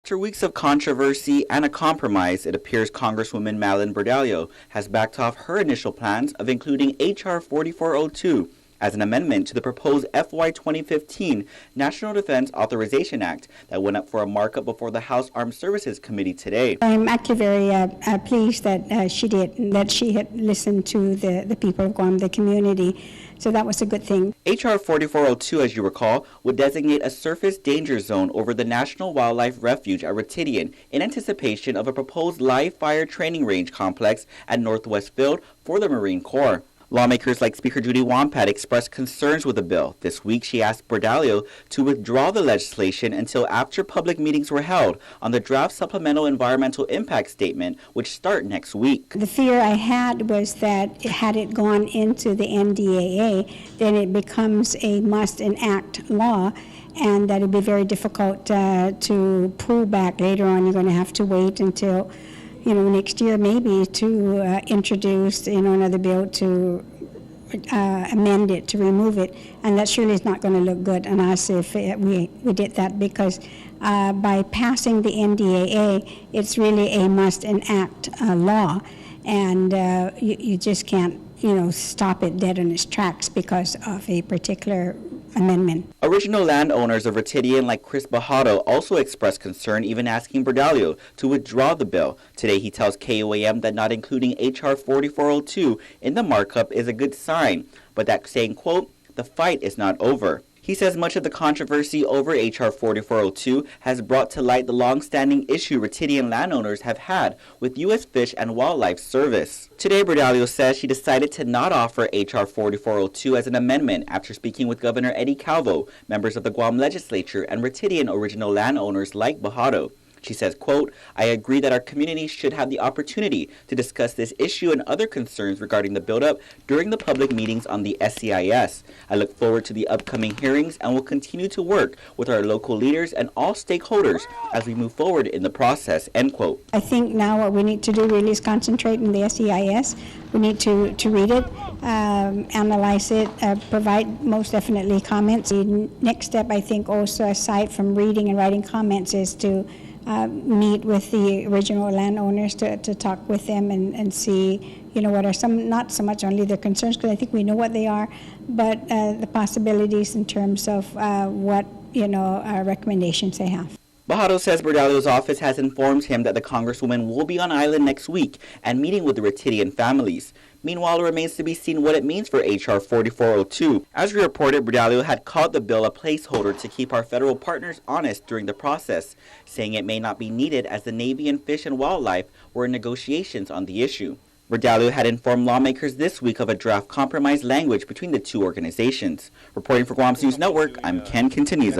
After weeks of controversy and a compromise, it appears Congresswoman Bordallo has backed off her initial plans of including H.R. 4402 as an amendment to the proposed FY 2015 National Defense Authorization Act that went up for a markup before the House Armed Services Committee today. I'm actually very pleased that she had listened to the people of Guam, the community. So that was a good thing. H.R. 4402, as you recall, would designate a surface danger zone over the National Wildlife Refuge at Ritidian in anticipation of a proposed live fire training range complex at Northwest Field for the Marine Corps. Lawmakers like Speaker Judy Wampat expressed concerns with the bill. This week, she asked Bordallo to withdraw the legislation until after public meetings were held on the draft supplemental environmental impact statement, which start next week. The fear I had was that had it gone into the NDAA, then it becomes a must-enact law, and that it would be very difficult to pull back later on. You're going to have to wait until next year maybe to introduce, another bill to amend it, to remove it. And that surely is not going to look good on us if we did that, because by passing the NDAA, it's really a must-enact law. And you just can't, stop it dead on its tracks because of a particular amendment. Original landowners of Ritidian like Chris Bordallo also expressed concern, even asking Bordallo to withdraw the bill. Today he tells KOAM that not including H.R. 4402 in the markup is a good sign, but that saying, quote, the fight is not over. He says much of the controversy over H.R. 4402 has brought to light the long-standing issue Ritidian landowners have had with U.S. Fish and Wildlife Service. Today, Bordallo says she decided to not offer H.R. 4402 as an amendment after speaking with Governor Eddie Calvo, members of the Guam legislature, and Ritidian original landowners like Bordallo. She says, quote, I agree that our community should have the opportunity to discuss this issue and other concerns regarding the buildup during the public meetings on the SCIS. I look forward to the upcoming hearings and will continue to work with our local leaders and all stakeholders as we move forward in the process, end quote. I think now what we need to do really is concentrate on the SCIS. We need to read it, analyze it, provide most definitely comments. The next step, I think, also aside from reading and writing comments, is to meet with the original landowners to talk with them and see, what are some, not so much only their concerns, because I think we know what they are, but the possibilities in terms of what, recommendations they have. Bordallo says Bordallo's office has informed him that the Congresswoman will be on island next week and meeting with the Ritidian families. Meanwhile, it remains to be seen what it means for H.R. 4402. As we reported, Bordallo had called the bill a placeholder to keep our federal partners honest during the process, saying it may not be needed as the Navy and Fish and Wildlife were in negotiations on the issue. Bordallo had informed lawmakers this week of a draft compromise language between the two organizations. Reporting for Guam's News Network, I'm Ken Quintaniza.